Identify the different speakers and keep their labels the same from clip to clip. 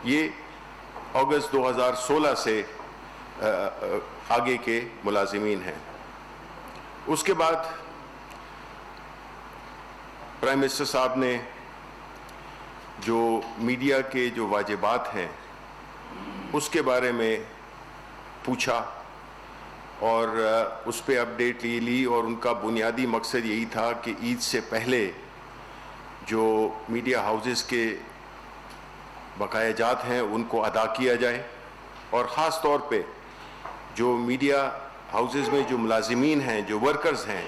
Speaker 1: یہ اگست 2016 سے آگے کے ملازمین ہیں۔ اس کے بعد پرائم منسٹر صاحب نے جو میڈیا کے جو واجبات ہیں اس کے بارے میں پوچھا اور اس پہ اپڈیٹ لی، اور ان کا بنیادی مقصد یہی تھا کہ عید سے پہلے جو میڈیا ہاؤسز کے بقایا جات ہیں ان کو ادا کیا جائے، اور خاص طور پہ جو میڈیا ہاؤسز میں جو ملازمین ہیں، جو ورکرز ہیں،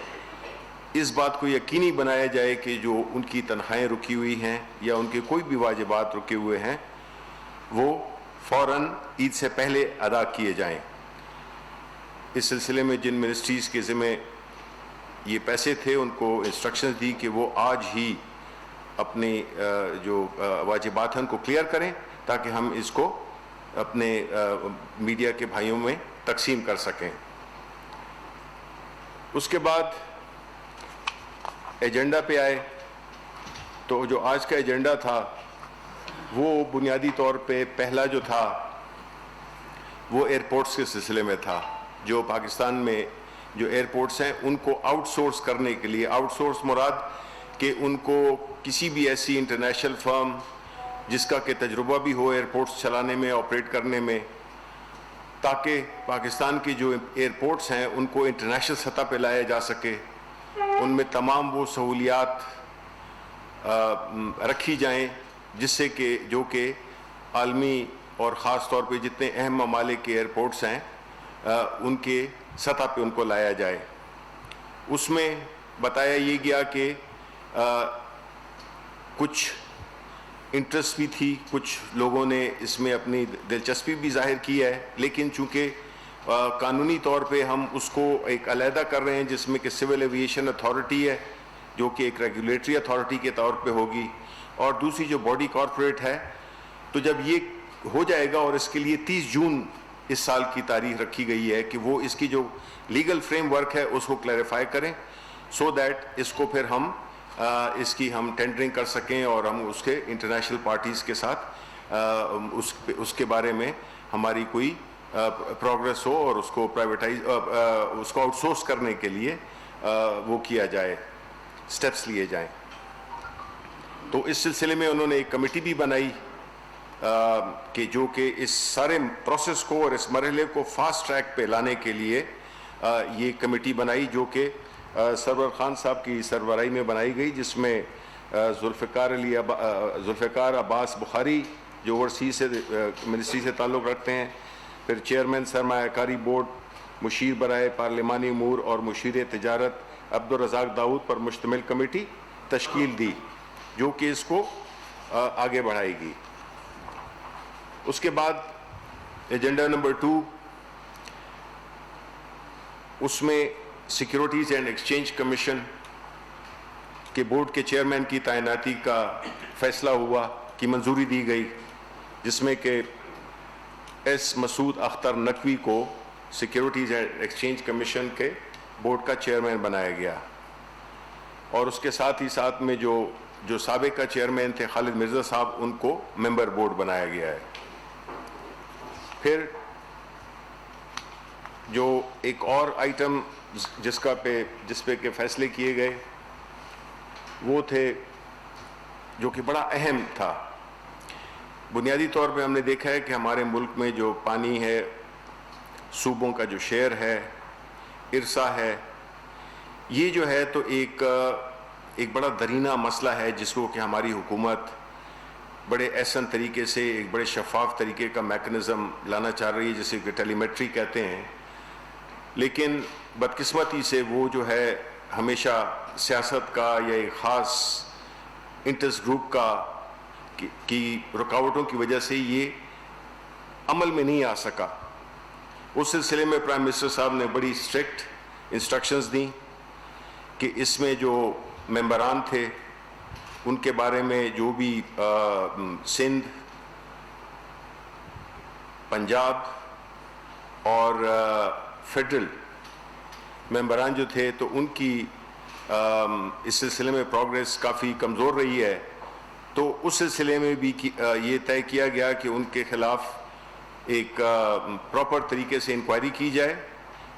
Speaker 1: اس بات کو یقینی بنایا جائے کہ جو ان کی تنخواہیں رکی ہوئی ہیں یا ان کے کوئی بھی واجبات رکے ہوئے ہیں وہ فوراً عید سے پہلے ادا کیے جائیں۔ اس سلسلے میں جن منسٹریز کے ذمہ یہ پیسے تھے ان کو انسٹرکشنز دی کہ وہ آج ہی اپنے جو واجبات ہیں ان کو کلیئر کریں تاکہ ہم اس کو اپنے میڈیا کے بھائیوں میں تقسیم کر سکیں۔ اس کے بعد ایجنڈا پہ آئے تو جو آج کا ایجنڈا تھا وہ بنیادی طور پہ پہلا جو تھا وہ ایئرپورٹس کے سلسلے میں تھا۔ جو پاکستان میں جو ایئرپورٹس ہیں ان کو آؤٹ سورس کرنے کے لیے، آؤٹ سورس مراد کہ ان کو کسی بھی ایسی انٹرنیشنل فرم جس کا کہ تجربہ بھی ہو ایئرپورٹس چلانے میں، آپریٹ کرنے میں، تاکہ پاکستان کی جو ایئرپورٹس ہیں ان کو انٹرنیشنل سطح پہ لایا جا سکے، ان میں تمام وہ سہولیات رکھی جائیں جس سے کہ جو کہ عالمی اور خاص طور پہ جتنے اہم ممالک کے ایئرپورٹس ہیں ان کے سطح پہ ان کو لایا جائے۔ اس میں بتایا یہ گیا کہ کچھ انٹرسٹ بھی تھی، کچھ لوگوں نے اس میں اپنی دلچسپی بھی ظاہر کی ہے، لیکن چونکہ قانونی طور پہ ہم اس کو ایک علیحدہ کر رہے ہیں جس میں کہ سول ایویشن اتھارٹی ہے جو کہ ایک ریگولیٹری اتھارٹی کے طور پہ ہوگی، اور دوسری جو باڈی کارپوریٹ ہے، تو جب یہ ہو جائے گا اور اس کے لیے 30 جون اس سال کی تاریخ رکھی گئی ہے کہ وہ اس کی جو لیگل فریم ورک ہے اس کو کلیریفائی کریں سو دیٹ اس کو پھر ہم اس کی ہم ٹینڈرنگ کر سکیں اور ہم اس کے انٹرنیشنل پارٹیز کے ساتھ اس کے بارے میں ہماری کوئی پروگرس ہو اور اس کو پرائیویٹائز اس کو آؤٹ سورس کرنے کے لیے وہ کیا جائے، سٹیپس لیے جائیں۔ تو اس سلسلے میں انہوں نے ایک کمیٹی بھی بنائی کہ جو کہ اس سارے پروسیس کو اور اس مرحلے کو فاسٹ ٹریک پہ لانے کے لیے یہ کمیٹی بنائی جو کہ سرور خان صاحب کی سربراہی میں بنائی گئی، جس میں ذوالفقار عباس بخاری جو اوورسیز سے منسٹری سے تعلق رکھتے ہیں، پھر چیئرمین سرمایہ کاری بورڈ، مشیر برائے پارلیمانی امور اور مشیر تجارت عبدالرزاق داؤد پر مشتمل کمیٹی تشکیل دی جو کہ اس کو آگے بڑھائے گی۔ اس کے بعد ایجنڈا نمبر 2 اس میں سیکیورٹیز اینڈ ایکسچینج کمیشن کے بورڈ کے چیئرمین کی تعیناتی کا فیصلہ ہوا، کی منظوری دی گئی، جس میں کہ ایس مسعود اختر نقوی کو سیکیورٹیز اینڈ ایکسچینج کمیشن کے بورڈ کا چیئرمین بنایا گیا، اور اس کے ساتھ ہی ساتھ میں جو سابقہ چیئرمین تھے خالد مرزا صاحب ان کو ممبر بورڈ بنایا گیا ہے۔ پھر جو ایک اور آئٹم جس پہ کہ فیصلے کیے گئے وہ تھے جو کہ بڑا اہم تھا۔ بنیادی طور پہ ہم نے دیکھا ہے کہ ہمارے ملک میں جو پانی ہے، صوبوں کا جو شیئر ہے، ارسا ہے، یہ جو ہے تو ایک بڑا درینہ مسئلہ ہے جس کو کہ ہماری حکومت بڑے احسن طریقے سے ایک بڑے شفاف طریقے کا میکنزم لانا چاہ رہی ہے جسے کہ ٹیلی میٹری کہتے ہیں، لیکن بدقسمتی سے وہ جو ہے ہمیشہ سیاست کا یا ایک خاص انٹرسٹ گروپ کی رکاوٹوں کی وجہ سے یہ عمل میں نہیں آ سکا۔ اس سلسلے میں پرائم منسٹر صاحب نے بڑی اسٹرکٹ انسٹرکشنز دیں کہ اس میں جو ممبران تھے ان کے بارے میں جو بھی سندھ، پنجاب اور فیڈرل ممبران جو تھے تو ان کی اس سلسلے میں پروگریس کافی کمزور رہی ہے، تو اس سلسلے میں بھی یہ طے کیا گیا کہ ان کے خلاف ایک پراپر طریقے سے انکوائری کی جائے،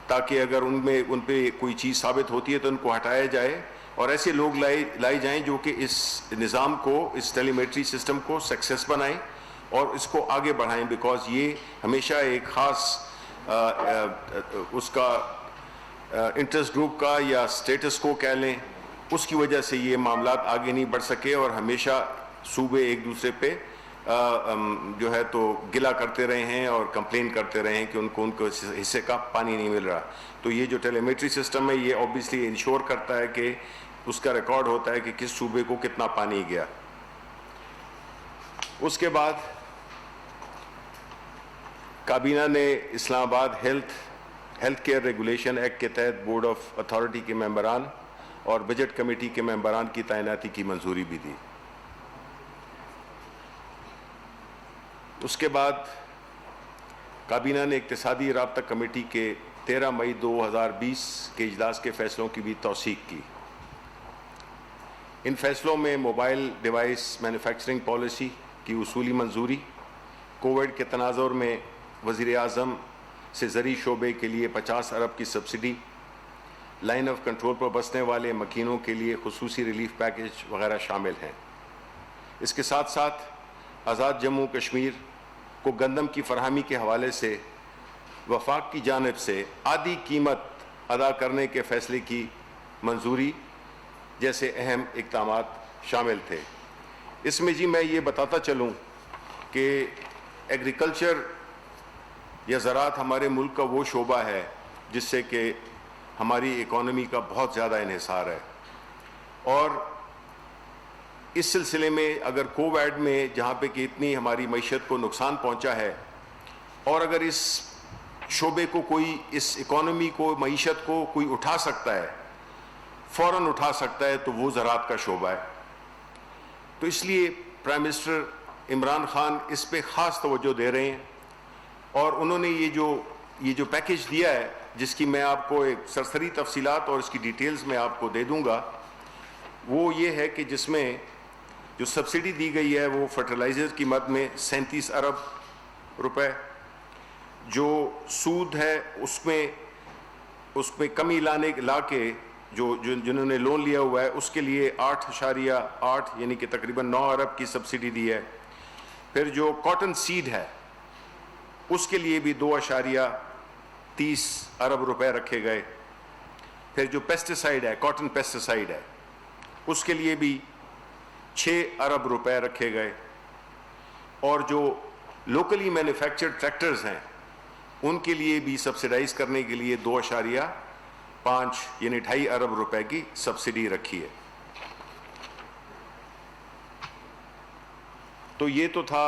Speaker 1: تاکہ اگر ان پہ کوئی چیز ثابت ہوتی ہے تو ان کو ہٹایا جائے، اور ایسے لوگ لائے جائیں جو کہ اس نظام کو، اس ٹیلی میٹری سسٹم کو سکسیس بنائیں اور اس کو آگے بڑھائیں، بیکاز یہ ہمیشہ ایک خاص اس کا انٹرسٹ گروپ کا یا سٹیٹس کو کہہ لیں، اس کی وجہ سے یہ معاملات آگے نہیں بڑھ سکے، اور ہمیشہ صوبے ایک دوسرے پہ جو ہے تو گلا کرتے رہے ہیں اور کمپلین کرتے رہے ہیں کہ ان کو حصے کا پانی نہیں مل رہا. تو یہ جو ٹیلی میٹری سسٹم ہے یہ اوبیسلی انشور کرتا ہے کہ اس کا ریکارڈ ہوتا ہے کہ کس صوبے کو کتنا پانی گیا. اس کے بعد کابینہ نے اسلام آباد ہیلتھ کیئر ریگولیشن ایکٹ کے تحت بورڈ آف اتھارٹی کے ممبران اور بجٹ کمیٹی کے ممبران کی تعیناتی کی منظوری بھی دی. اس کے بعد کابینہ نے اقتصادی رابطہ کمیٹی کے 13 مئی 2020 کے اجلاس کے فیصلوں کی بھی توثیق کی. ان فیصلوں میں موبائل ڈیوائس مینوفیکچرنگ پالیسی کی اصولی منظوری، کووڈ کے تناظر میں وزیر اعظم سے زرعی شعبے کے لیے 50 ارب کی سبسڈی، لائن آف کنٹرول پر بسنے والے مکینوں کے لیے خصوصی ریلیف پیکج وغیرہ شامل ہیں. اس کے ساتھ ساتھ آزاد جموں کشمیر کو گندم کی فراہمی کے حوالے سے وفاق کی جانب سے آدھی قیمت ادا کرنے کے فیصلے کی منظوری جیسے اہم اقدامات شامل تھے. اس میں میں یہ بتاتا چلوں کہ ایگریکلچر یا زراعت ہمارے ملک کا وہ شعبہ ہے جس سے کہ ہماری اکانومی کا بہت زیادہ انحصار ہے، اور اس سلسلے میں اگر کووڈ میں جہاں پہ کہ اتنی ہماری معیشت کو نقصان پہنچا ہے، اور اگر اس شعبے کو کوئی، اس اکانومی کو، معیشت کو کوئی اٹھا سکتا ہے، فوراً اٹھا سکتا ہے، تو وہ زراعت کا شعبہ ہے. تو اس لیے پرائم منسٹر عمران خان اس پہ خاص توجہ دے رہے ہیں، اور انہوں نے یہ جو پیکج دیا ہے، جس کی میں آپ کو ایک سرسری تفصیلات اور اس کی ڈیٹیلز میں آپ کو دے دوں گا، وہ یہ ہے کہ جس میں جو سبسڈی دی گئی ہے وہ فرٹیلائزر کی مد میں 37 ارب روپے، جو سود ہے اس میں کمی لا کے جنہوں نے لون لیا ہوا ہے اس کے لیے 8.8 یعنی کہ تقریباً 9 ارب کی سبسڈی دی ہے. پھر جو کاٹن سیڈ ہے اس کے لیے بھی 2.30 ارب روپے رکھے گئے. پھر جو پیسٹیسائڈ ہے، کاٹن پیسٹیسائڈ ہے، اس کے لیے بھی 6 ارب روپے رکھے گئے. اور جو لوکلی مینوفیکچرڈ ٹریکٹرز ہیں ان کے لیے بھی سبسیڈائز کرنے کے لیے 2.5 یعنی 2.5 ارب روپے کی سبسڈی رکھی ہے. تو یہ تو تھا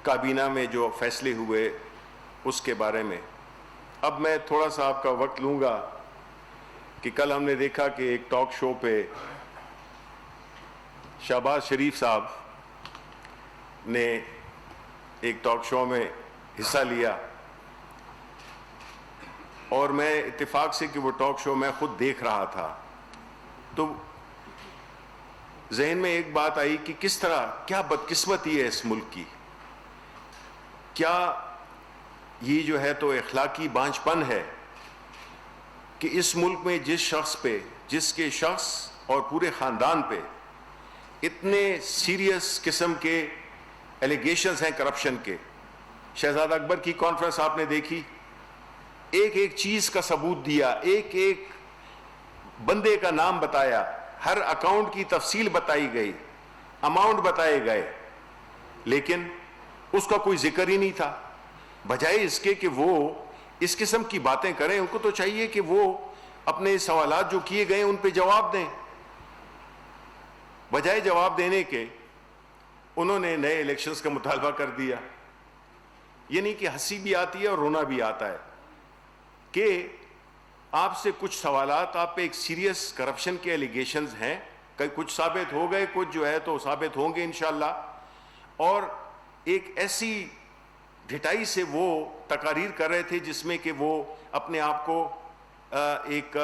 Speaker 1: کابینہ میں جو فیصلے ہوئے اس کے بارے میں. اب میں تھوڑا سا آپ کا وقت لوں گا کہ کل ہم نے دیکھا کہ ایک ٹاک شو پہ شہباز شریف صاحب نے ایک ٹاک شو میں حصہ لیا، اور میں اتفاق سے کہ وہ ٹاک شو میں خود دیکھ رہا تھا تو ذہن میں ایک بات آئی کہ کس طرح، کیا بدقسمتی ہے اس ملک کی، کیا یہ جو ہے تو اخلاقی بانجھ پن ہے کہ اس ملک میں جس کے شخص اور پورے خاندان پہ اتنے سیریس قسم کے ایلیگیشنز ہیں کرپشن کے. شہزادہ اکبر کی کانفرنس آپ نے دیکھی، ایک چیز کا ثبوت دیا، ایک بندے کا نام بتایا، ہر اکاؤنٹ کی تفصیل بتائی گئی، اماؤنٹ بتائے گئے، لیکن اس کا کوئی ذکر ہی نہیں تھا. بجائے اس کے کہ وہ اس قسم کی باتیں کریں، ان کو تو چاہیے کہ وہ اپنے سوالات جو کیے گئے ان پہ جواب دیں. بجائے جواب دینے کے انہوں نے نئے الیکشنز کا مطالبہ کر دیا. یہ نہیں کہ ہنسی بھی آتی ہے اور رونا بھی آتا ہے کہ آپ سے کچھ سوالات، آپ پہ ایک سیریس کرپشن کے ایلیگیشنز ہیں، کچھ ثابت ہو گئے، کچھ جو ہے تو ثابت ہوں گے انشاءاللہ، اور ایک ایسی ڈھٹائی سے وہ تقاریر کر رہے تھے جس میں کہ وہ اپنے آپ کو ایک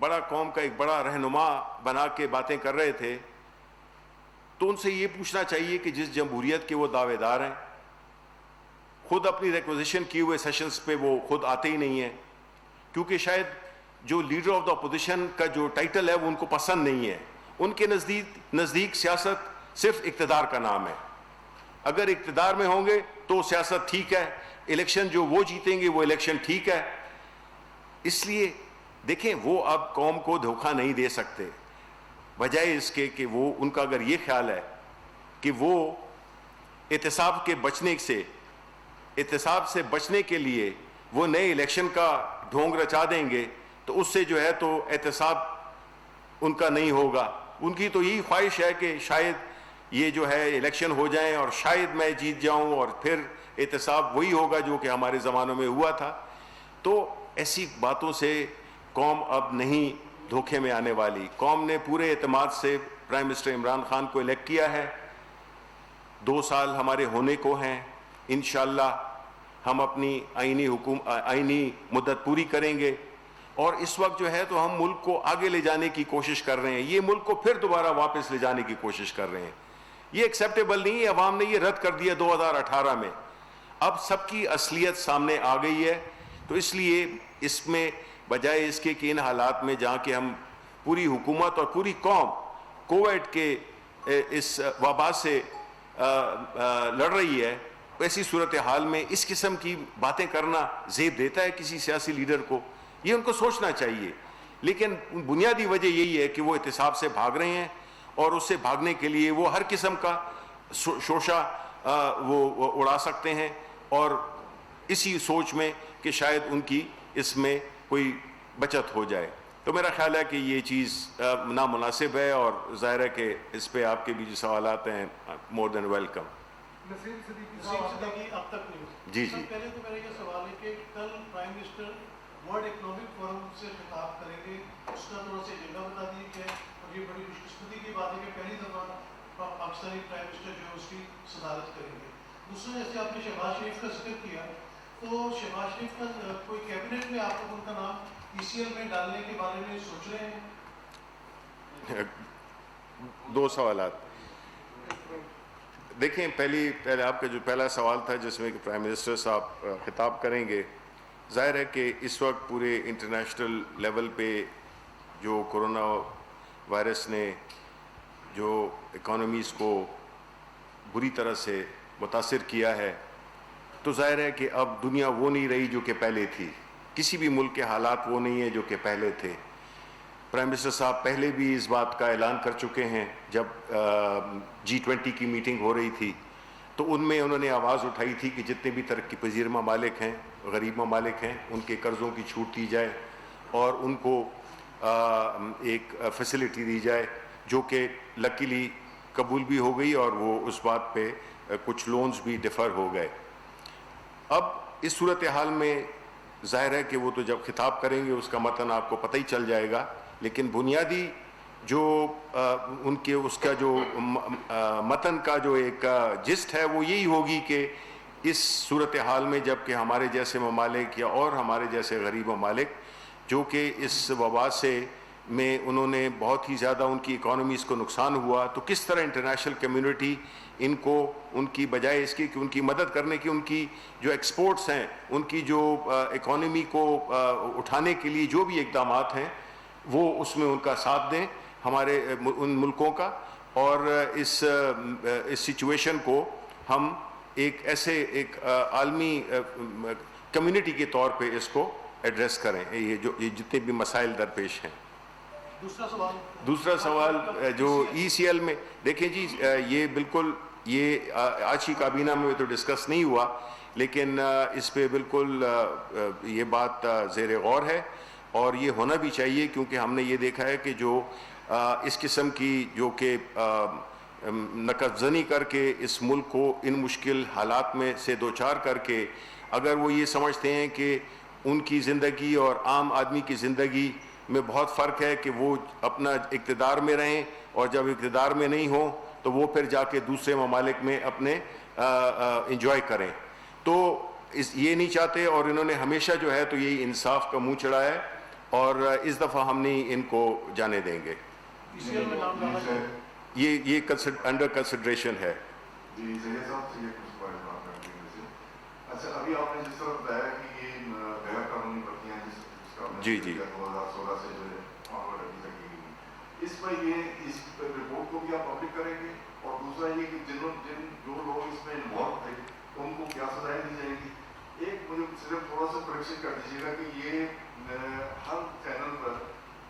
Speaker 1: بڑا قوم کا ایک بڑا رہنما بنا کے باتیں کر رہے تھے. تو ان سے یہ پوچھنا چاہیے کہ جس جمہوریت کے وہ دعوے دار ہیں، خود اپنی ریکوزیشن کیے ہوئے سیشنز پہ وہ خود آتے ہی نہیں ہیں، کیونکہ شاید جو لیڈر آف دا اپوزیشن کا جو ٹائٹل ہے وہ ان کو پسند نہیں ہے. ان کے نزدیک سیاست صرف اقتدار کا نام ہے. اگر اقتدار میں ہوں گے تو سیاست ٹھیک ہے، الیکشن جو وہ جیتیں گے وہ الیکشن ٹھیک ہے. اس لیے دیکھیں وہ اب قوم کو دھوکہ نہیں دے سکتے، بجائے اس کے کہ وہ ان کا اگر یہ خیال ہے کہ وہ احتساب سے بچنے کے لیے وہ نئے الیکشن کا ڈھونگ رچا دیں گے تو اس سے جو ہے تو احتساب ان کا نہیں ہوگا. ان کی تو یہی خواہش ہے کہ شاید یہ جو ہے الیکشن ہو جائیں اور شاید میں جیت جاؤں اور پھر احتساب وہی ہوگا جو کہ ہمارے زمانوں میں ہوا تھا. تو ایسی باتوں سے قوم اب نہیں دھوکے میں آنے والی. قوم نے پورے اعتماد سے پرائم منسٹر عمران خان کو الیکٹ کیا ہے. 2 سال ہمارے ہونے کو ہیں. انشاءاللہ ہم اپنی آئینی مدت پوری کریں گے، اور اس وقت جو ہے تو ہم ملک کو آگے لے جانے کی کوشش کر رہے ہیں. یہ ملک کو پھر دوبارہ واپس لے جانے کی کوشش کر رہے ہیں. یہ ایکسیپٹیبل نہیں ہے. عوام نے یہ رد کر دیا 2018 میں. اب سب کی اصلیت سامنے آ گئی ہے. تو اس لیے اس میں بجائے اس کے کہ ان حالات میں جہاں کہ ہم پوری حکومت اور پوری قوم کووڈ کے اس وبا سے لڑ رہی ہے، ایسی صورتحال میں اس قسم کی باتیں کرنا زیب دیتا ہے کسی سیاسی لیڈر کو. یہ ان کو سوچنا چاہیے. لیکن بنیادی وجہ یہی ہے کہ وہ احتساب سے بھاگ رہے ہیں، اور اس سے بھاگنے کے لیے وہ ہر قسم کا شوشہ وہ اڑا سکتے ہیں، اور اسی سوچ میں کہ شاید ان کی اس میں کوئی بچت ہو جائے. تو میرا خیال ہے کہ یہ چیز نامناسب ہے، اور ظاہر ہے کہ اس پہ آپ کے بھی جو سوالات ہیں مور دین ویلکم.
Speaker 2: اب تک نہیں.
Speaker 1: جی
Speaker 2: پہلے تو میرا یہ سوال ہے کہ کل prime minister world economic forum سے خطاب کریں گے، اس کا تھوڑا سا ایجنڈا بتا دیجیے. اور یہ بڑی خوش قسمتی کی بات ہے کہ پہلی دفعہ پاکستانی پرائم منسٹر جو ہے اس کی صدارت کریں گے. دوسرا، جیسے آپ نے شہباز شریف کا ذکر کیا، تو شہباز شریف کا کوئی کیبنٹ میں آپ لوگ ان کا نام ECL میں ڈالنے کے بارے میں سوچ رہے ہیں؟
Speaker 1: 2 سوالات. دیکھیں پہلے آپ کا جو پہلا سوال تھا جس میں کہ پرائم منسٹر صاحب خطاب کریں گے، ظاہر ہے کہ اس وقت پورے انٹرنیشنل لیول پہ جو کرونا وائرس نے جو اکانومیز کو بری طرح سے متاثر کیا ہے، تو ظاہر ہے کہ اب دنیا وہ نہیں رہی جو کہ پہلے تھی. کسی بھی ملک کے حالات وہ نہیں ہیں جو کہ پہلے تھے. پرائم منسٹر صاحب پہلے بھی اس بات کا اعلان کر چکے ہیں. جب G20 کی میٹنگ ہو رہی تھی تو ان میں انہوں نے آواز اٹھائی تھی کہ جتنے بھی ترقی پذیر ممالک ہیں، غریب ممالک ہیں، ان کے قرضوں کی چھوٹ دی جائے اور ان کو ایک فیسلٹی دی جائے، جو کہ لکیلی قبول بھی ہو گئی، اور وہ اس بات پہ کچھ لونز بھی ڈیفر ہو گئے. اب اس صورتحال میں ظاہر ہے کہ وہ تو جب خطاب کریں گے اس کا متن آپ کو پتہ ہی چل جائے گا، لیکن بنیادی جو ان کے اس کا جو متن کا جو ایک جسٹ ہے وہ یہی ہوگی کہ اس صورتحال میں جب کہ ہمارے جیسے ممالک یا اور ہمارے جیسے غریب ممالک جو کہ اس وبا سے میں انہوں نے بہت ہی زیادہ ان کی اکانومیز کو نقصان ہوا، تو کس طرح انٹرنیشنل کمیونٹی ان کو ان کی بجائے اس کی کہ ان کی مدد کرنے کی، ان کی جو ایکسپورٹس ہیں، ان کی جو اکانومی کو اٹھانے کے لیے جو بھی اقدامات ہیں وہ اس میں ان کا ساتھ دیں، ہمارے ان ملکوں کا، اور اس سچویشن کو ہم ایک ایسے ایک عالمی کمیونٹی کے طور پہ اس کو ایڈریس کریں، یہ جتنے بھی مسائل درپیش ہیں. دوسرا سوال جو ECL میں، دیکھیں جی یہ بالکل یہ آج کی کابینہ میں تو ڈسکس نہیں ہوا، لیکن اس پہ بالکل یہ بات زیر غور ہے، اور یہ ہونا بھی چاہیے، کیونکہ ہم نے یہ دیکھا ہے کہ جو اس قسم کی جو کہ نقد زنی کر کے اس ملک کو ان مشکل حالات میں سے دوچار کر کے، اگر وہ یہ سمجھتے ہیں کہ ان کی زندگی اور عام آدمی کی زندگی میں بہت فرق ہے کہ وہ اپنا اقتدار میں رہیں، اور جب اقتدار میں نہیں ہوں تو وہ پھر جا کے دوسرے ممالک میں اپنے انجوائے کریں، تو یہ نہیں چاہتے، اور انہوں نے ہمیشہ جو ہے تو یہی انصاف کا منہ چڑھایا ہے، اور اس دفعہ ہم نہیں ان کو جانے دیں گے. یہ انڈر کنسیڈریشن ہے.
Speaker 3: جی سید صاحب سے یہ کچھ پوائنٹ بات کرتے ہیں. اچھا ابھی آپ نے جس طرح بتایا کہ یہ غیر قانونی بھرتیاں جس کا
Speaker 1: جی جی
Speaker 3: 2016 سے جو ہے فارورڈ ابھی تک کی گئی, اس پر یہ اس رپورٹ کو بھی آپ پبلک کریں گے, اور دوسرا یہ کہ جو لوگ اس میں انوالو تھے ان کو کیا سزائیں دی جائیں گی. ایک مجھے صرف تھوڑا سا کریکشن کر دیجیے گا کہ یہ ہر چینل پر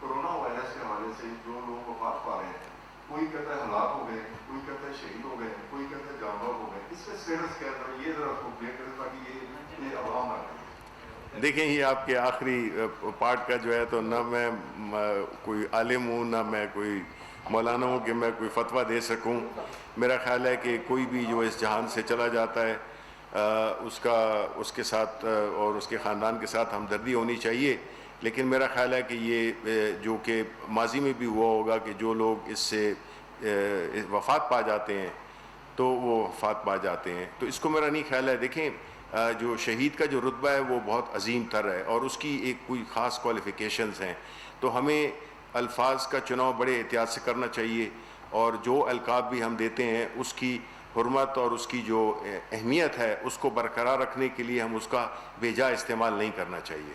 Speaker 3: کرونا وائرس کے حوالے سے جو لوگ وفات پا رہے ہیں, کوئی کہتا ہے ہلاک ہو گئے, کوئی کہتا ہے شہید ہو گئے, کوئی کہتا ہے جانور ہو گئے, اس کا اسٹیٹس کیا تھا, یہ ذرا اس کو کلیئر کریں تاکہ یہ عوام نہ کریں.
Speaker 1: دیکھیں یہ آپ کے آخری پارٹ کا جو ہے تو نہ میں کوئی عالم ہوں نہ میں کوئی مولانا ہوں کہ میں کوئی فتویٰ دے سکوں. میرا خیال ہے کہ کوئی بھی جو اس جہان سے چلا جاتا ہے اس کے ساتھ اور اس کے خاندان کے ساتھ ہمدردی ہونی چاہیے, لیکن میرا خیال ہے کہ یہ جو کہ ماضی میں بھی ہوا ہوگا کہ جو لوگ اس سے وفات پا جاتے ہیں تو وہ وفات پا جاتے ہیں, تو اس کو میرا نہیں خیال ہے. دیکھیں جو شہید کا جو رتبہ ہے وہ بہت عظیم تر ہے اور اس کی ایک کوئی خاص کوالیفیکیشنز ہیں, تو ہمیں الفاظ کا چناؤ بڑے احتیاط سے کرنا چاہیے, اور جو القاب بھی ہم دیتے ہیں اس کی حرمت اور اس کی جو اہمیت ہے اس کو برقرار رکھنے کے لیے ہم اس کا بے جا استعمال نہیں کرنا چاہیے.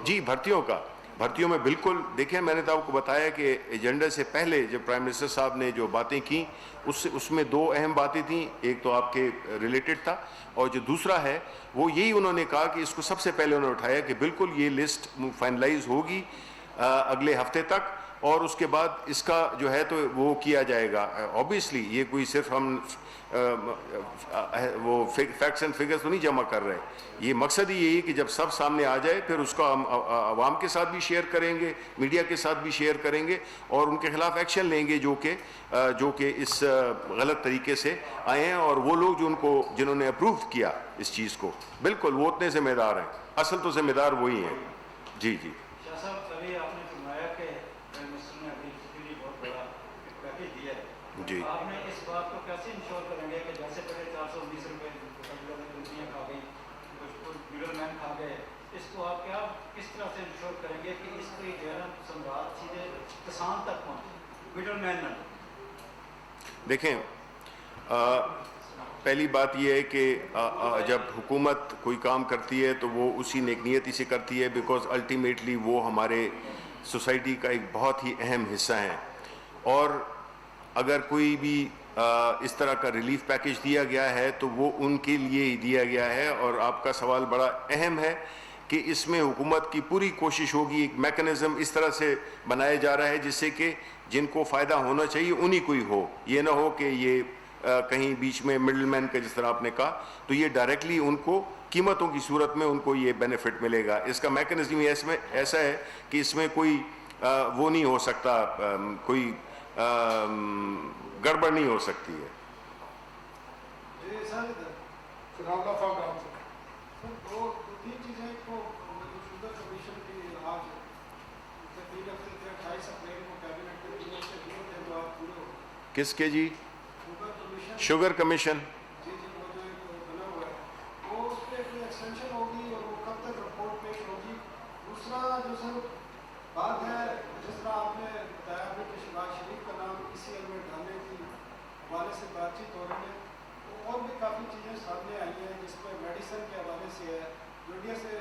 Speaker 1: جی بھرتیوں میں بالکل. دیکھیں میں نے تو آپ کو بتایا کہ ایجنڈے سے پہلے جب پرائم منسٹر صاحب نے جو باتیں کی اس میں دو اہم باتیں تھیں, ایک تو آپ کے ریلیٹڈ تھا اور جو دوسرا ہے وہ یہی انہوں نے کہا کہ اس کو سب سے پہلے انہوں نے اٹھایا کہ بالکل یہ لسٹ فائنلائز ہوگی اگلے ہفتے تک, اور اس کے بعد اس کا جو ہے تو وہ کیا جائے گا. اوبیسلی یہ کوئی صرف ہم وہ فیکٹس اینڈ فگرز تو نہیں جمع کر رہے, یہ مقصد ہی یہی کہ جب سب سامنے آ جائے پھر اس کو ہم عوام کے ساتھ بھی شیئر کریں گے, میڈیا کے ساتھ بھی شیئر کریں گے اور ان کے خلاف ایکشن لیں گے جو کہ اس غلط طریقے سے آئے ہیں, اور وہ لوگ جنہوں نے اپروو کیا اس چیز کو بالکل وہ اتنے ذمہ دار ہیں, اصل تو ذمہ دار وہی ہیں. جی جی جی
Speaker 4: آپ نے اس بات کو کیسے انشور کریں گے کہ جیسے پہلے 420 روپے روپیاں کھا گئی, مڈل مین کھا گئے, اس کو آپ کس طرح سے انشور کریں گے کہ اس کی جو ہے نا سمراٹ سیدھے کسان تک پہنچے, مڈل مین نہ.
Speaker 1: دیکھیں پہلی بات یہ ہے کہ جب حکومت کوئی کام کرتی ہے تو وہ اسی نیک نیتی سے کرتی ہے, بیکاز الٹیمیٹلی وہ ہمارے سوسائٹی کا ایک بہت ہی اہم حصہ ہیں, اور اگر کوئی بھی اس طرح کا ریلیف پیکج دیا گیا ہے تو وہ ان کے لیے ہی دیا گیا ہے. اور آپ کا سوال بڑا اہم ہے کہ اس میں حکومت کی پوری کوشش ہوگی, ایک میکنزم اس طرح سے بنایا جا رہا ہے جس سے کہ جن کو فائدہ ہونا چاہیے انہی کو ہی ہو, یہ نہ ہو کہ یہ کہیں بیچ میں مڈل مین کا جس طرح آپ نے کہا, تو یہ ڈائریکٹلی ان کو قیمتوں کی صورت میں ان کو یہ بینیفٹ ملے گا. اس کا میکنزم ایسا ہے کہ اس میں کوئی وہ نہیں ہو سکتا, کوئی گڑبڑ نہیں ہو سکتی ہے. کس کے جی؟ Sugar commission.
Speaker 2: بات ہے جس طرح آپ نے بتایا کہ شہباز شریف کا نام اسی ایل میں ڈالنے کی حوالے سے بات چیت ہو رہی ہے, اور بھی کافی چیزیں سامنے آئی ہیں جس میں میڈیسن کے حوالے سے ہے, جو انڈیا سے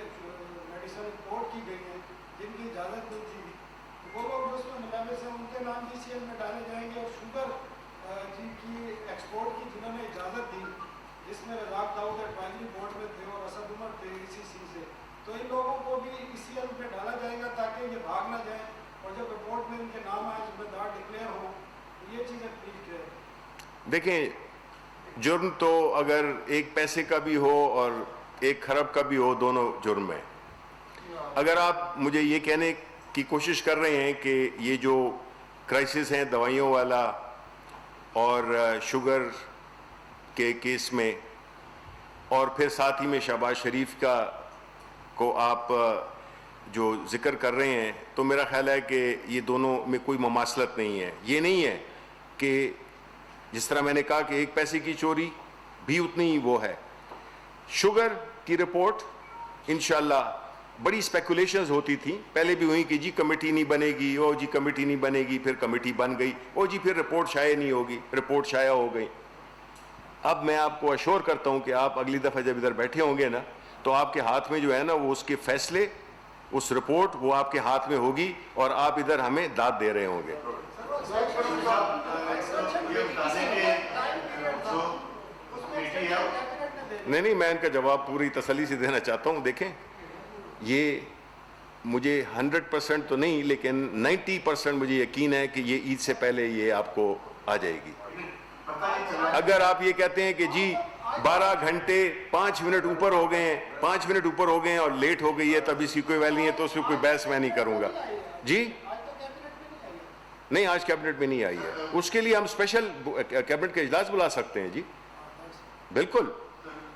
Speaker 2: میڈیسن امپورٹ کی گئی ہیں جن کی اجازت نہیں تھی, وہ لوگ جو اس میں مطالبے سے ان کے نام سی ایل میں ڈالے جائیں گے, اور شوگر کی ایکسپورٹ کی جنہوں نے اجازت دی جس میں رزاق داؤد ایڈوائزری بورڈ میں تھے اور اسد عمر تھے اسی سی سے, تو ان لوگوں کو بھی اسی ایل پہ ڈالا جائے گا تاکہ یہ بھاگ نہ جائیں, اور جب رپورٹ میں ان کے نام آئے ذمہ دار ڈکلیئر ہو, یہ چیزیں ٹھیک ہے.
Speaker 1: دیکھیں جرم تو اگر ایک پیسے کا بھی ہو اور ایک خراب کا بھی ہو, دونوں جرم ہیں. اگر آپ مجھے یہ کہنے کی کوشش کر رہے ہیں کہ یہ جو کرائسس ہیں دوائیوں والا اور شوگر کے کیس میں, اور پھر ساتھ ہی میں شہباز شریف کو آپ جو ذکر کر رہے ہیں, تو میرا خیال ہے کہ یہ دونوں میں کوئی مماثلت نہیں ہے. یہ نہیں ہے کہ جس طرح میں نے کہا کہ ایک پیسے کی چوری بھی اتنی ہی وہ ہے. شوگر کی رپورٹ انشاءاللہ بڑی اسپیکولیشنز ہوتی تھیں, پہلے بھی ہوئی کہ جی کمیٹی نہیں بنے گی, او جی کمیٹی نہیں بنے گی, پھر کمیٹی بن گئی, او جی پھر رپورٹ شائع نہیں ہوگی, رپورٹ شائع ہو گئی. اب میں آپ کو اشور کرتا ہوں کہ آپ اگلی دفعہ جب ادھر بیٹھے ہوں گے نا تو آپ کے ہاتھ میں جو ہے نا وہ اس کے فیصلے, اس رپورٹ وہ آپ کے ہاتھ میں ہوگی اور آپ ادھر ہمیں داد دے رہے ہوں گے. نہیں, میں ان کا جواب پوری تسلی سے دینا چاہتا ہوں. دیکھیں, یہ مجھے 100% تو نہیں لیکن 90% مجھے یقین ہے کہ یہ عید سے پہلے یہ آپ کو آ جائے گی. اگر آپ یہ کہتے ہیں کہ جی 12 گھنٹے 5 منٹ اوپر ہو گئے ہیں, 5 منٹ اوپر ہو گئے ہیں اور لیٹ ہو گئی ہے تب اس کی کوئی ویلیو نہیں ہے, تو اس میں کوئی بحث میں نہیں کروں گا. جی نہیں, آج کیبنٹ میں نہیں آئی ہے, اس کے لیے ہم اسپیشل کیبنٹ کا اجلاس بلا سکتے ہیں. جی بالکل,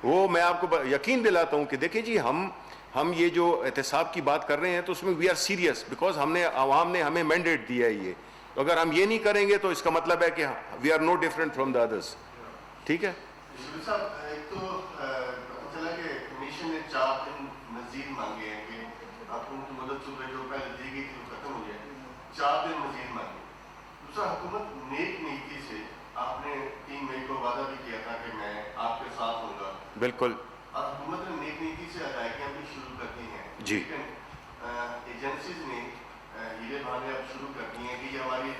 Speaker 1: وہ میں آپ کو یقین دلاتا ہوں کہ دیکھیں جی ہم یہ جو احتساب کی بات کر رہے ہیں تو اس میں وی آر سیریس, بیکاز عوام نے ہمیں مینڈیٹ دیا ہے یہ. تو اگر ہم یہ نہیں کریں گے تو اس کا مطلب ہے کہ we are no different from the others. ٹھیک ہے
Speaker 3: صاحب, ایک تو پتہ چلا کہ کمیشن نے 4 دن مزید مانگے ہیں کہ آپ ان کی مدد سے جو پہلے دی گئی تھی وہ ختم ہو جائے, 4 دن مزید مانگے. دوسرا, حکومت نیک نیتی سے آپ نے 3 مئی کو وعدہ بھی کیا تھا کہ میں آپ کے ساتھ ہوں گا.
Speaker 1: بالکل,
Speaker 3: اور حکومت نے نیک نیتی سے ادائیگیاں بھی شروع کر دی ہیں.
Speaker 1: جی,
Speaker 3: لیکن ایجنسیز نے ہیلے بہانے اب شروع کر دی ہیں کہ یہ ہماری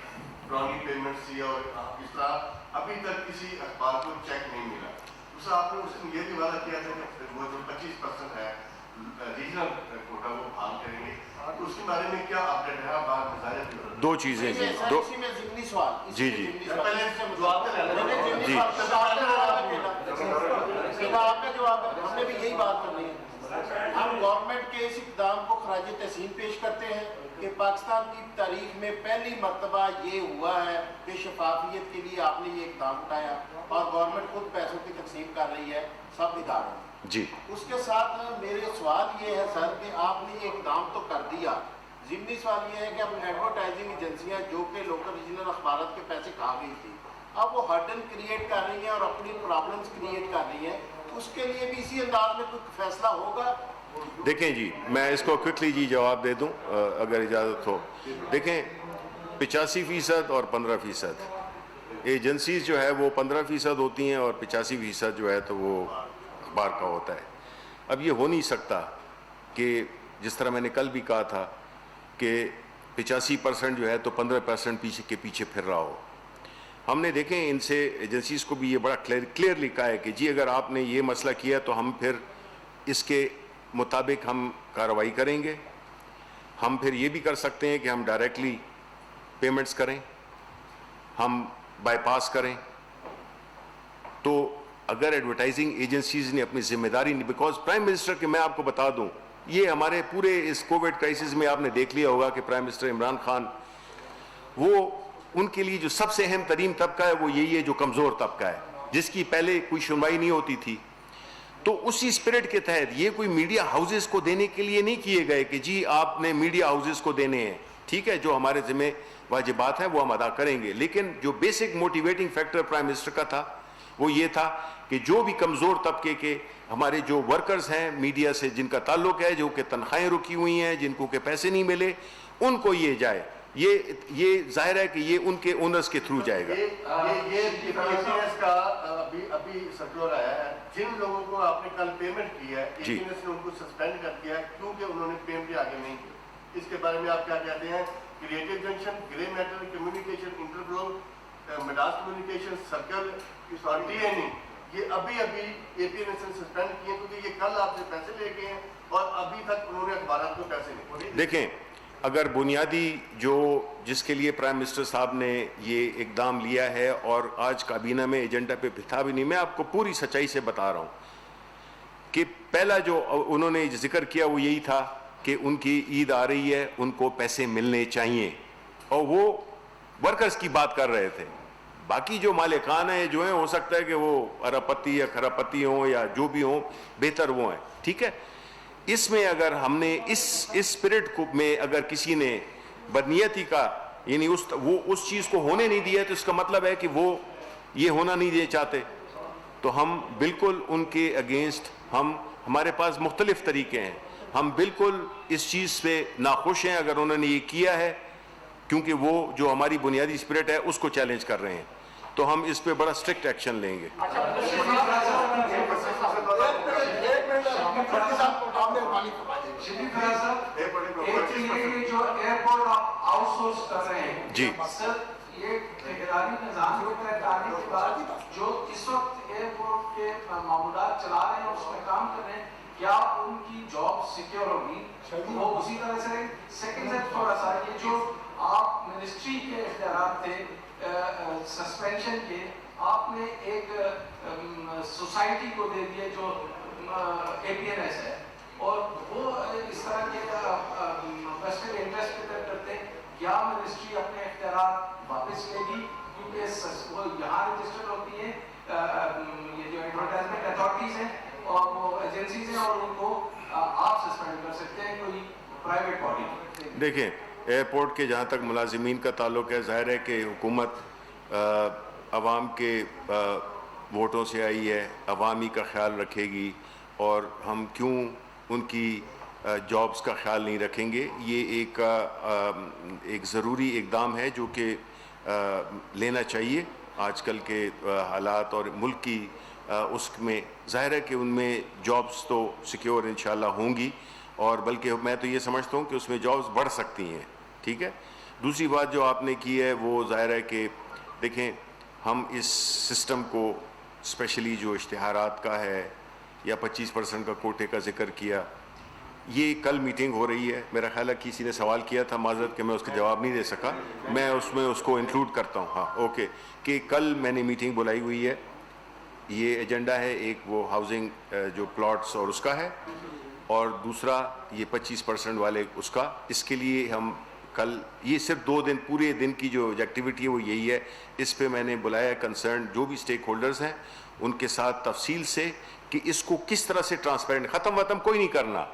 Speaker 3: پرانی پیمنٹس تھی اور اس طرح ابھی تک کسی اخبار کو چیک نہیں ملا. دوسرا, آپ نے اس میں یہ بھی وعدہ کیا تھا کہ وہ جو 25% ہے ریجنل کوٹا وہ بحال کریں گے, تو اس کے بارے میں کیا اپڈیٹ ہے؟ آپ مظاہرہ بھی ہو رہا ہے.
Speaker 1: 2 چیزیں جی, 2 جی جی جی
Speaker 5: آپ کا جواب ہے. ہم نے بھی یہی بات کرنی ہے. ہم گورنمنٹ کے اس اقدام کو خراج تحسین پیش کرتے ہیں کہ پاکستان کی تاریخ میں پہلی مرتبہ یہ ہوا ہے کہ شفافیت کے لیے آپ نے یہ اقدام اٹھایا اور گورنمنٹ خود پیسوں کی تقسیم کر رہی ہے سب اداروں.
Speaker 1: جی,
Speaker 5: اس کے ساتھ میرے سوال یہ ہے سر کہ آپ نے یہ اقدام تو کر دیا, ضمنی سوال یہ ہے کہ اب ایڈورٹائزنگ ایجنسیاں جو کہ لوکل ریجنل اخبارات کے پیسے کھا گئی تھی اب وہ ہرڈن کریٹ کر رہی ہیں اور اپنی پرابلمس کریٹ کر رہی ہیں, اس کے لیے بھی اسی انداز میں کوئی فیصلہ ہوگا؟
Speaker 1: دیکھیں جی, میں اس کو کوئکلی جی جواب دے دوں اگر اجازت ہو. دیکھیں 85% اور 15%, ایجنسیز جو ہے وہ 15% ہوتی ہیں اور 85% جو ہے تو وہ اخبار کا ہوتا ہے. اب یہ ہو نہیں سکتا کہ جس طرح میں نے کل بھی کہا تھا کہ 85% جو ہے تو 15% پیچھے کے پیچھے پھر رہا ہو. ہم نے دیکھیں ان سے ایجنسیز کو بھی یہ بڑا کلیئرلی کہا ہے کہ جی اگر آپ نے یہ مسئلہ کیا تو ہم پھر اس کے مطابق ہم کارروائی کریں گے. ہم پھر یہ بھی کر سکتے ہیں کہ ہم ڈائریکٹلی پیمنٹس کریں, ہم بائی پاس کریں. تو اگر ایڈورٹائزنگ ایجنسیز نے اپنی ذمہ داری نہیں, بیکاز پرائم منسٹر کے میں آپ کو بتا دوں یہ ہمارے پورے اس کووڈ کرائسس میں آپ نے دیکھ لیا ہوگا کہ پرائم منسٹر عمران خان وہ ان کے لیے جو سب سے اہم ترین طبقہ ہے وہ یہی ہے جو کمزور طبقہ ہے, جس کی پہلے کوئی سنوائی نہیں ہوتی تھی. تو اسی اسپرٹ کے تحت یہ کوئی میڈیا ہاؤسز کو دینے کے لیے نہیں کیے گئے کہ جی آپ نے میڈیا ہاؤسز کو دینے ہیں. ٹھیک ہے, جو ہمارے ذمہ واجبات ہیں وہ ہم ادا کریں گے, لیکن جو basic motivating factor prime minister کا تھا وہ یہ تھا کہ جو بھی کمزور طبقے کے ہمارے جو ورکرز ہیں میڈیا سے جن کا تعلق ہے, جو کہ تنخواہیں رکی ہوئی ہیں, جن کو کہ پیسے نہیں ملے, ان کو یہ جائے. یہ ظاہر ہے کہ یہ ان کے اونرز کے تھرو جائے گا.
Speaker 3: یہ کا ابھی سرکولر آیا ہے, جن لوگوں کو آپ نے کل پیمنٹ کی ہے نے ان کو سسپینڈ کر دیا ہے کیونکہ انہوں نے پیمنٹ آگے نہیں کی. اس کے بارے میں آپ کیا کہتے ہیں؟ Creative junction, grey matter communication, Interglobe, Midas communication, circle, T N E, یہ ابھی A P N S suspend کیے کیونکہ یہ کل آپ سے پیسے لے گئے ہیں اور ابھی تک انہوں نے اخبارات کو پیسے نہیں.
Speaker 1: دیکھیں, اگر بنیادی جس کے لیے پرائم منسٹر صاحب نے یہ اقدام لیا ہے اور آج کابینہ میں ایجنڈا پہ تھا بھی نہیں, میں آپ کو پوری سچائی سے بتا رہا ہوں کہ پہلا جو انہوں نے ذکر کیا وہ یہی تھا کہ ان کی عید آ رہی ہے, ان کو پیسے ملنے چاہیے, اور وہ ورکرز کی بات کر رہے تھے. باقی جو مالکان ہیں جو ہیں ہو سکتا ہے کہ وہ ارب پتی یا خراب پتی ہوں یا جو بھی ہوں, بہتر وہ ہیں. ٹھیک ہے, اس میں اگر ہم نے اس اسپرٹ کو میں اگر کسی نے بدنیتی کا یعنی وہ اس چیز کو ہونے نہیں دیا تو اس کا مطلب ہے کہ وہ یہ ہونا نہیں دے چاہتے. تو ہم بالکل ان کے اگینسٹ ہمارے پاس مختلف طریقے ہیں. ہم بالکل اس چیز پہ ناخوش ہیں اگر انہوں نے یہ کیا ہے، کیونکہ وہ جو ہماری بنیادی اسپرٹ ہے اس کو چیلنج کر رہے ہیں، تو ہم اس پہ بڑا اسٹرکٹ ایکشن لیں گے۔
Speaker 6: جو ایئرپورٹ آؤٹ سورس کر رہے ہیں
Speaker 1: جی
Speaker 6: سر، یہ ٹھیکیداری نظام کے تحت آنے کے بعد جو اس وقت ایئرپورٹ کے معاملات چلا رہے ہیں اس میں کام کر رہے ہیں، کیا ان کی جاب سیکیور ہوگی؟ وہ اسی طرح سے سیکنڈ سے تھوڑا سا یہ جو آپ منسٹری کے اختیارات تھے سسپینشن کے، آپ نے ایک سوسائٹی کو دے دیے جو APNS ہے، اور وہ اس طرح کے ویسٹرن انٹرسٹ کے تحت کرتے ہیں، کیا منسٹری اپنے اختیارات واپس لے گی؟ کیونکہ وہ یہاں رجسٹر ہوتی ہیں یہ جو ایڈورٹائزمنٹ اتھارٹیز ہیں اور وہ ایجنسیز ہیں، اور ان کو آپ سسپینڈ کر سکتے ہیں کوئی پرائیویٹ باڈی۔
Speaker 1: دیکھیں، ایئرپورٹ کے جہاں تک ملازمین کا تعلق ہے، ظاہر ہے کہ حکومت عوام کے ووٹوں سے آئی ہے، عوامی کا خیال رکھے گی، اور ہم کیوں ان کی جابز کا خیال نہیں رکھیں گے؟ یہ ایک ضروری اقدام ہے جو کہ لینا چاہیے آج کل کے حالات اور ملک کی اس میں۔ ظاہر ہے کہ ان میں جابز تو سیکیور انشاءاللہ ہوں گی، اور بلکہ میں تو یہ سمجھتا ہوں کہ اس میں جابز بڑھ سکتی ہیں، ٹھیک ہے۔ دوسری بات جو آپ نے کی ہے وہ ظاہر ہے کہ دیکھیں، ہم اس سسٹم کو اسپیشلی جو اشتہارات کا ہے یا 25% کا کوٹے کا ذکر کیا، یہ کل میٹنگ ہو رہی ہے، میرا خیال ہے کسی نے سوال کیا تھا، معذرت کہ میں اس کا جواب نہیں دے سکا، میں اس میں اس کو انکلوڈ کرتا ہوں، ہاں اوکے، کہ کل میں نے میٹنگ بلائی ہوئی ہے، یہ ایجنڈا ہے، ایک وہ ہاؤسنگ جو پلاٹس اور اس کا ہے، اور دوسرا یہ 25% والے اس کا، اس کے لیے ہم کل، یہ صرف 2 دن، پورے دن کی جو ایکٹیویٹی ہے وہ یہی ہے، اس پہ میں نے بلایا کنسرن جو بھی سٹیک ہولڈرز ہیں ان کے ساتھ تفصیل سے کہ اس کو کس طرح سے ٹرانسپیرنٹ، ختم کوئی نہیں کرنا،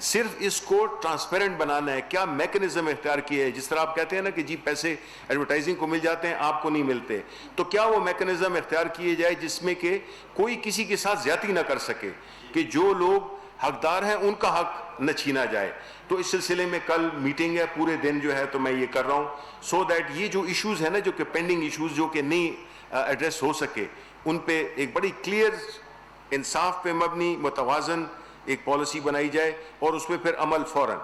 Speaker 1: صرف اس کو ٹرانسپیرنٹ بنانا ہے۔ کیا میکنزم اختیار کیا ہے؟ جس طرح آپ کہتے ہیں نا کہ جی پیسے ایڈورٹائزنگ کو مل جاتے ہیں، آپ کو نہیں ملتے، تو کیا وہ میکنزم اختیار کیے جائے جس میں کہ کوئی کسی کے ساتھ زیادتی نہ کر سکے، کہ جو لوگ حقدار ہیں ان کا حق نہ چھینا جائے۔ تو اس سلسلے میں کل میٹنگ ہے، پورے دن جو ہے تو میں یہ کر رہا ہوں، سو دیٹ یہ جو ایشوز ہیں نا، جو کہ پینڈنگ ایشوز جو کہ نہیں ایڈریس ہو سکے، ان پہ ایک بڑی کلیئر، انصاف پہ مبنی، متوازن ایک پالیسی بنائی جائے، اور اس میں پھر عمل فوراً۔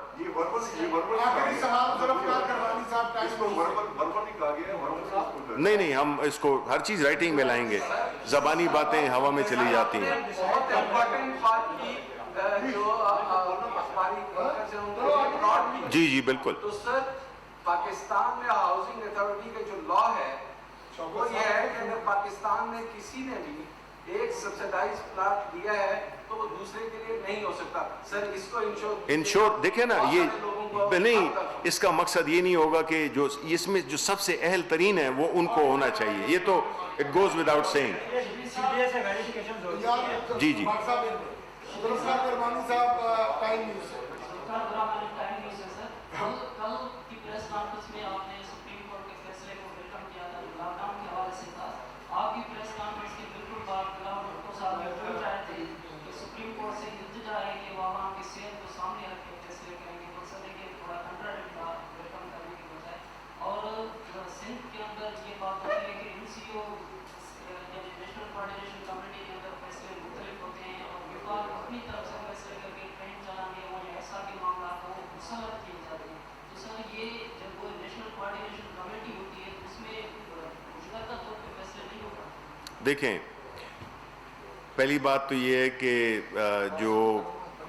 Speaker 1: نہیں، ہم اس کو ہر چیز رائٹنگ میں لائیں گے، زبانی باتیں ہوا میں چلی جاتی ہیں۔ جی بالکل۔
Speaker 6: تو سر، پاکستان میں ہاؤسنگ اتھارٹی کا جو لا ہے وہ یہ ہے کہ اگر پاکستان میں کسی نے بھی ایک سبسیڈائز پلاٹ دیا ہے تو وہ دوسرے کے لیے نہیں ہو سکتا۔ سر اس کو
Speaker 1: انشور دیکھیں نا، یہ نہیں، اس کا مقصد یہ نہیں ہوگا کہ جو اس میں جو سب سے اہل ترین ہے وہ ان کو ہونا چاہیے، یہ تو اٹ گوز ود آؤٹ سیئنگ۔ جی
Speaker 7: کل کی پریس کانفرنس میں آپ نے سپریم کورٹ کے فیصلے کو ویلکم کیا تھا، لاک ڈاؤن کے حوالے سے تھا۔ آپ کی پریس کانفرنس کی بالکل بعد بلاول بھٹو صاحب بول رہے تھے کہ سپریم کورٹ سے التجا ہے کہ وہ عوام کی صحت کو سامنے رکھ کے فیصلے کریں گے، مقصد ہے کہ تھوڑا کنٹراڈکٹ تھا ویلکم کرنے کی بجائے۔ اور سندھ کے اندر یہ بات ہوتی ہے کہ NCO نیشنل کوآرڈینیشن کمیٹی کے اندر فیصلے مختلف ہوتے ہیں، اور وفاق اپنی طرف سے فیصلے کر کے ٹرین چلانے اور ایسا کے معاملات کو مسلط کیے جاتے ہیں۔ تو سر یہ جب وہ نیشنل کوآرڈینیشن کمیٹی ہوتی ہے اس میں مشترکہ طور پہ فیصلے نہیں ہوگا؟
Speaker 1: دیکھیں، پہلی بات تو یہ ہے کہ جو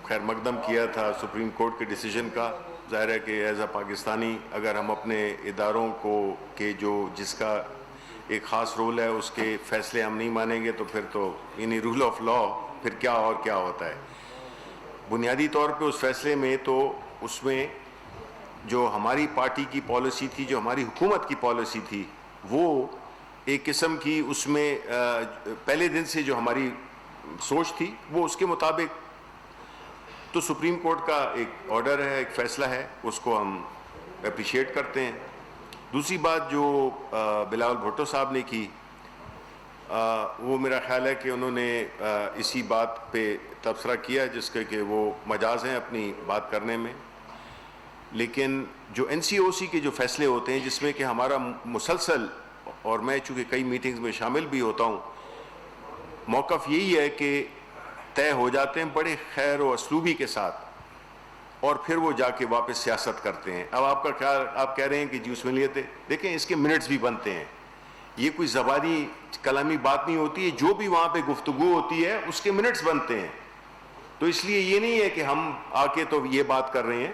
Speaker 1: خیر مقدم کیا تھا سپریم کورٹ کے ڈیسیجن کا، ظاہر ہے کہ ایز اے پاکستانی اگر ہم اپنے اداروں کو کہ جو جس کا ایک خاص رول ہے اس کے فیصلے ہم نہیں مانیں گے تو پھر تو یعنی رول آف لا پھر کیا اور کیا ہوتا ہے۔ بنیادی طور پہ اس فیصلے میں تو اس میں جو ہماری پارٹی کی پالیسی تھی، جو ہماری حکومت کی پالیسی تھی، وہ ایک قسم کی اس میں پہلے دن سے جو ہماری سوچ تھی وہ اس کے مطابق، تو سپریم کورٹ کا ایک آرڈر ہے، ایک فیصلہ ہے، اس کو ہم اپریشیٹ کرتے ہیں۔ دوسری بات جو بلاول بھٹو صاحب نے کی، وہ میرا خیال ہے کہ انہوں نے اسی بات پہ تبصرہ کیا جس کے کہ وہ مجاز ہیں اپنی بات کرنے میں، لیکن جو NCOC کے جو فیصلے ہوتے ہیں جس میں کہ ہمارا مسلسل، اور میں چونکہ کئی میٹنگز میں شامل بھی ہوتا ہوں، موقف یہی ہے کہ طے ہو جاتے ہیں بڑے خیر و اسلوبی کے ساتھ، اور پھر وہ جا کے واپس سیاست کرتے ہیں۔ اب آپ کا خیال، آپ کہہ رہے ہیں کہ جی اس میں لیے تھے، دیکھیں اس کے منٹس بھی بنتے ہیں، یہ کوئی زبانی کلامی بات نہیں ہوتی ہے، جو بھی وہاں پہ گفتگو ہوتی ہے اس کے منٹس بنتے ہیں۔ تو اس لیے یہ نہیں ہے کہ ہم آ کے تو یہ بات کر رہے ہیں،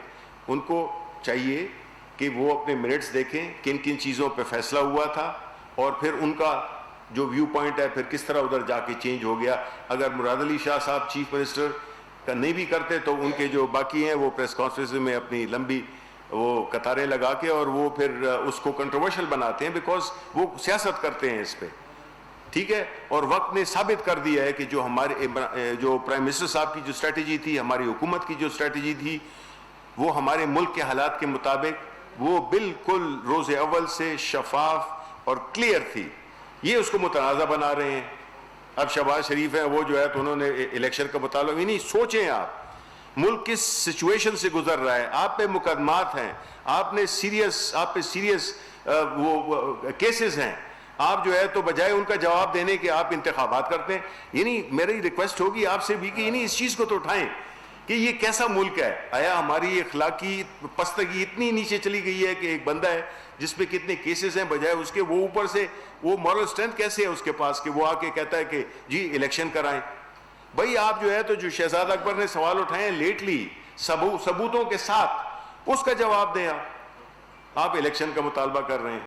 Speaker 1: ان کو چاہیے کہ وہ اپنے منٹس دیکھیں کن کن چیزوں پہ فیصلہ ہوا تھا، اور پھر ان کا جو ویو پوائنٹ ہے پھر کس طرح ادھر جا کے چینج ہو گیا۔ اگر مراد علی شاہ صاحب چیف منسٹر کا نہیں بھی کرتے تو ان کے جو باقی ہیں وہ پریس کانفرنس میں اپنی لمبی وہ قطاریں لگا کے اور وہ پھر اس کو کنٹروورشل بناتے ہیں، بیکاز وہ سیاست کرتے ہیں اس پہ، ٹھیک ہے۔ اور وقت نے ثابت کر دیا ہے کہ جو ہمارے جو پرائم منسٹر صاحب کی جو اسٹریٹجی تھی، ہماری حکومت کی جو اسٹریٹجی تھی، وہ ہمارے ملک کے حالات کے مطابق وہ بالکل روز اول سے شفاف اور کلیئر تھی۔ یہ اس کو متنازع بنا رہے ہیں۔ اب شہباز شریف ہیں، وہ جو ہے تو انہوں نے الیکشن کا مطالبہ، نہیں سوچیں آپ ملک کس سچویشن سے گزر رہا ہے، آپ پہ مقدمات ہیں، آپ پہ سیریس وہ کیسز ہیں، آپ جو ہے تو بجائے ان کا جواب دینے کے آپ انتخابات کرتے ہیں۔ یعنی میری ریکویسٹ ہوگی آپ سے بھی کہ یعنی اس چیز کو تو اٹھائیں کہ یہ کیسا ملک ہے۔ آیا ہماری اخلاقی پستگی اتنی نیچے چلی گئی ہے کہ ایک بندہ ہے جس پہ کتنے کیسز ہیں، بجائے اس کے وہ اوپر سے وہ مورل اسٹرینتھ کیسے ہے اس کے پاس کہ وہ آ کے کہتا ہے کہ جی الیکشن کرائیں۔ بھائی آپ جو ہے تو جو شہزاد اکبر نے سوال اٹھائے ہیں لیٹلی ثبوتوں کے ساتھ، اس کا جواب دیں۔ آپ الیکشن کا مطالبہ کر رہے ہیں۔